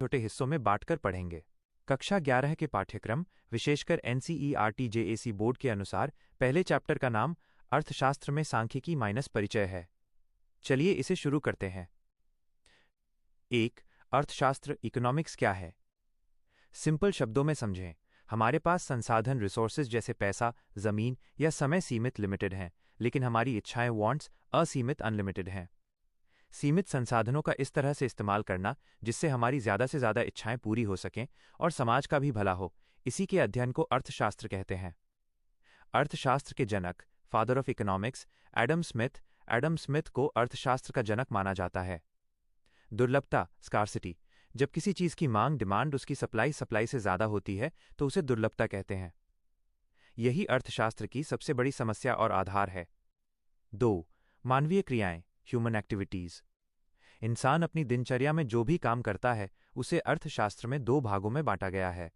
छोटे हिस्सों में बांटकर पढ़ेंगे। कक्षा 11 के पाठ्यक्रम, विशेषकर एनसीईआरटी जेएसी बोर्ड के अनुसार, पहले चैप्टर का नाम अर्थशास्त्र में सांख्यिकी माइनस परिचय है। चलिए इसे शुरू करते हैं। 1. अर्थशास्त्र इकोनॉमिक्स क्या है? सिंपल शब्दों में समझें। हमारे पास संसाधन रिसोर्सेज जैसे पैसा, जमीन या समय सीमित लिमिटेड हैं, लेकिन हमारी इच्छाएं वांट्स असीमित अनलिमिटेड हैं। सीमित संसाधनों का इस तरह से इस्तेमाल करना जिससे हमारी ज़्यादा से ज़्यादा इच्छाएं पूरी हो सकें और समाज का भी भला हो, इसी के अध्ययन को अर्थशास्त्र कहते हैं। अर्थशास्त्र के जनक, father of economics, Adam Smith को अर्थशास्त्र का जनक माना जाता है। दुर्लभता, स्कार्सिटी, जब किसी चीज़ की मांग डिमांड उसकी सप्लाई से ज़्यादा होती है तो उसे दुर्लभता कहते हैं। यही अर्थशास्त्र की सबसे बड़ी समस्या और आधार है। 2. मानवीय क्रियाएं, ह्यूमन एक्टिविटीज़। इंसान अपनी दिनचर्या में जो भी काम करता है उसे अर्थशास्त्र में 2 भागों में बांटा गया है।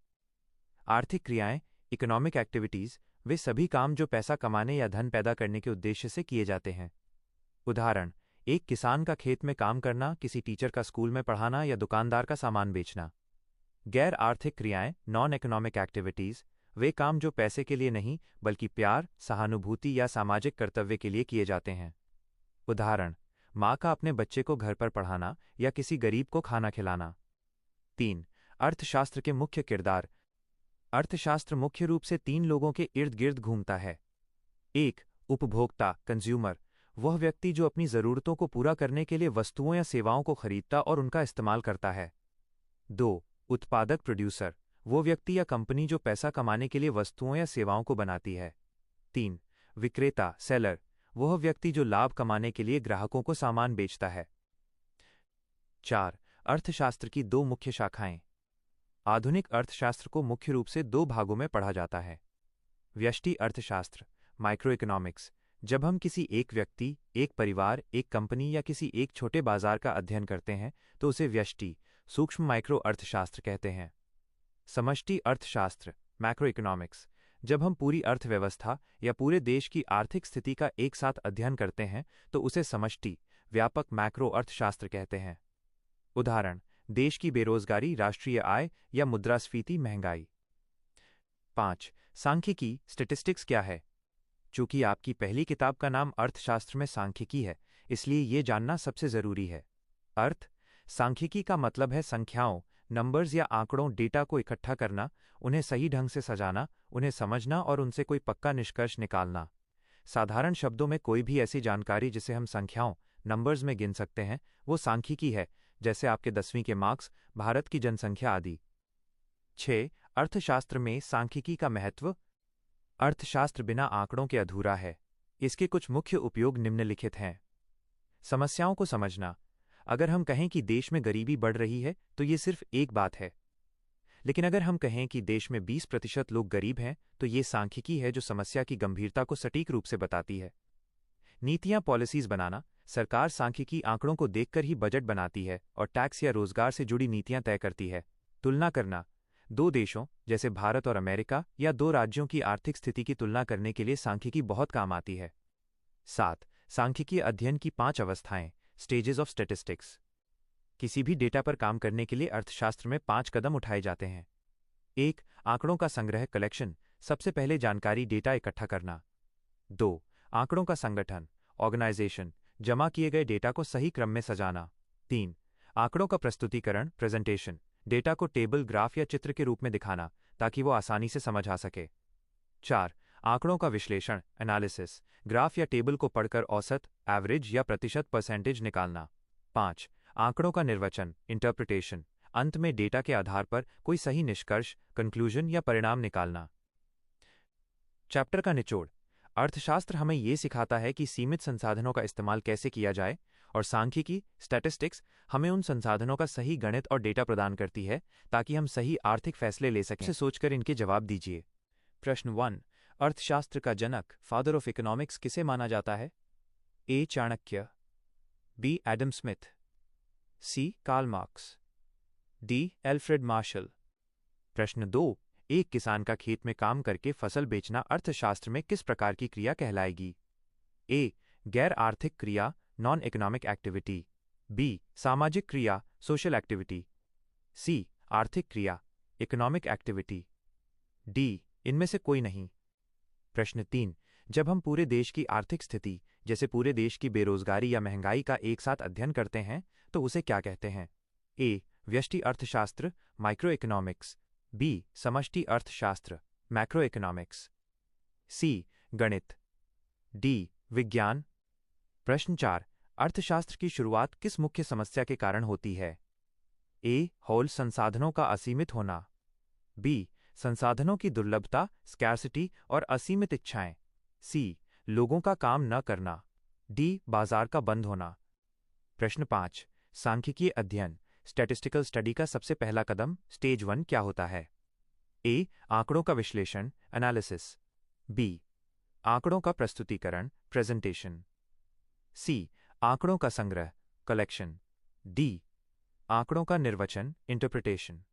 आर्थिक क्रियाएं, इकोनॉमिक एक्टिविटीज़, वे सभी काम जो पैसा कमाने या धन पैदा करने के उद्देश्य से किए जाते हैं। उदाहरण, एक किसान का खेत में काम करना, किसी टीचर का स्कूल में पढ़ाना या दुकानदार का सामान बेचना। गैर आर्थिक क्रियाएं, नॉन इकोनॉमिक एक्टिविटीज़, वे काम जो पैसे के लिए नहीं बल्कि प्यार, सहानुभूति या सामाजिक कर्तव्य के लिए किए जाते हैं। उदाहरण, माँ का अपने बच्चे को घर पर पढ़ाना या किसी गरीब को खाना खिलाना। 3. अर्थशास्त्र के मुख्य किरदार। अर्थशास्त्र मुख्य रूप से 3 लोगों के इर्द गिर्द घूमता है। 1. उपभोक्ता, कंज्यूमर, वह व्यक्ति जो अपनी ज़रूरतों को पूरा करने के लिए वस्तुओं या सेवाओं को खरीदता और उनका इस्तेमाल करता है। 2. उत्पादक, प्रोड्यूसर, वो व्यक्ति या कंपनी जो पैसा कमाने के लिए वस्तुओं या सेवाओं को बनाती है। 3. विक्रेता, सेलर, वह व्यक्ति जो लाभ कमाने के लिए ग्राहकों को सामान बेचता है। 4. अर्थशास्त्र की 2 मुख्य शाखाएं। आधुनिक अर्थशास्त्र को मुख्य रूप से 2 भागों में पढ़ा जाता है। व्यष्टि अर्थशास्त्र, माइक्रो इकोनॉमिक्स, जब हम किसी एक व्यक्ति, एक परिवार, एक कंपनी या किसी एक छोटे बाजार का अध्ययन करते हैं तो उसे व्यष्टि, सूक्ष्म माइक्रो अर्थशास्त्र कहते हैं। समष्टि अर्थशास्त्र, मैक्रो इकोनॉमिक्स, जब हम पूरी अर्थव्यवस्था या पूरे देश की आर्थिक स्थिति का एक साथ अध्ययन करते हैं तो उसे समष्टि, व्यापक मैक्रो अर्थशास्त्र कहते हैं। उदाहरण, देश की बेरोजगारी, राष्ट्रीय आय या मुद्रास्फीति, महंगाई। 5. सांख्यिकी, स्टैटिस्टिक्स क्या है? चूंकि आपकी पहली किताब का नाम अर्थशास्त्र में सांख्यिकी है, इसलिए ये जानना सबसे जरूरी है। सांख्यिकी का मतलब है संख्याओं, नंबर्स या आंकड़ों, डेटा को इकट्ठा करना, उन्हें सही ढंग से सजाना, उन्हें समझना और उनसे कोई पक्का निष्कर्ष निकालना। साधारण शब्दों में कोई भी ऐसी जानकारी जिसे हम संख्याओं, नंबर्स में गिन सकते हैं, वो सांख्यिकी है, जैसे आपके 10वीं के मार्क्स, भारत की जनसंख्या आदि। 6. अर्थशास्त्र में सांख्यिकी का महत्व। अर्थशास्त्र बिना आंकड़ों के अधूरा है। इसके कुछ मुख्य उपयोग निम्नलिखित हैं। समस्याओं को समझना। अगर हम कहें कि देश में गरीबी बढ़ रही है तो ये सिर्फ एक बात है, लेकिन अगर हम कहें कि देश में 20% लोग गरीब हैं तो ये सांख्यिकी है जो समस्या की गंभीरता को सटीक रूप से बताती है। नीतियां, पॉलिसीज बनाना। सरकार सांख्यिकी आंकड़ों को देखकर ही बजट बनाती है और टैक्स या रोजगार से जुड़ी नीतियां तय करती है। तुलना करना। 2 देशों जैसे भारत और अमेरिका या 2 राज्यों की आर्थिक स्थिति की तुलना करने के लिए सांख्यिकी बहुत काम आती है। 7. सांख्यिकीय अध्ययन की 5 अवस्थाएं, स्टेजेस ऑफ स्टैटिस्टिक्स। किसी भी डेटा पर काम करने के लिए अर्थशास्त्र में 5 कदम उठाए जाते हैं। 1. आंकड़ों का संग्रह, कलेक्शन, सबसे पहले जानकारी, डेटा इकट्ठा करना। 2. आंकड़ों का संगठन, ऑर्गेनाइजेशन, जमा किए गए डेटा को सही क्रम में सजाना। 3. आंकड़ों का प्रस्तुतिकरण, प्रेजेंटेशन, डेटा को टेबल, ग्राफ या चित्र के रूप में दिखाना ताकि वो आसानी से समझ आ सके। 4. आंकड़ों का विश्लेषण, एनालिसिस, ग्राफ या टेबल को पढ़कर औसत, एवरेज या प्रतिशत, परसेंटेज निकालना। 5. आंकड़ों का निर्वचन, इंटरप्रिटेशन, अंत में डेटा के आधार पर कोई सही निष्कर्ष, कंक्लूजन या परिणाम निकालना। चैप्टर का निचोड़। अर्थशास्त्र हमें ये सिखाता है कि सीमित संसाधनों का इस्तेमाल कैसे किया जाए, और सांख्यिकी, स्टैटिस्टिक्स, हमें उन संसाधनों का सही गणित और डेटा प्रदान करती है ताकि हम सही आर्थिक फैसले ले सकें। से सोचकर इनके जवाब दीजिए। प्रश्न 1. अर्थशास्त्र का जनक, फादर ऑफ इकोनॉमिक्स, किसे माना जाता है? A. Chanakya, B. Adam Smith, C. Karl Marx, D. Alfred Marshall. प्रश्न 2. एक किसान का खेत में काम करके फसल बेचना अर्थशास्त्र में किस प्रकार की क्रिया कहलाएगी? ए. गैर आर्थिक क्रिया, नॉन इकोनॉमिक एक्टिविटी, बी. सामाजिक क्रिया, सोशल एक्टिविटी, सी, आर्थिक क्रिया, इकोनॉमिक एक्टिविटी। डी, इनमें से कोई नहीं। प्रश्न 3, जब हम पूरे देश की आर्थिक स्थिति, जैसे पूरे देश की बेरोजगारी या महंगाई का एक साथ अध्ययन करते हैं, तो उसे क्या कहते हैं? ए, व्यष्टि अर्थशास्त्र, माइक्रो इकोनॉमिक्स। बी, समष्टि अर्थशास्त्र, मैक्रो इकोनॉमिक्स। सी, गणित। डी, विज्ञान। प्रश्न 4, अर्थशास्त्र की शुरुआत किस मुख्य समस्या के कारण होती है? ए, होल संसाधनों का असीमित होना। बी, संसाधनों की दुर्लभता, स्कैर्सिटी और असीमित इच्छाएं। सी, लोगों का काम न करना। डी, बाजार का बंद होना। प्रश्न 5, सांख्यिकीय अध्ययन, स्टैटिस्टिकल स्टडी का सबसे पहला कदम, स्टेज 1 क्या होता है? ए, आंकड़ों का विश्लेषण, एनालिसिस। बी, आंकड़ों का प्रस्तुतिकरण, प्रेजेंटेशन। सी, आंकड़ों का संग्रह, कलेक्शन। डी, आंकड़ों का निर्वचन, इंटरप्रिटेशन।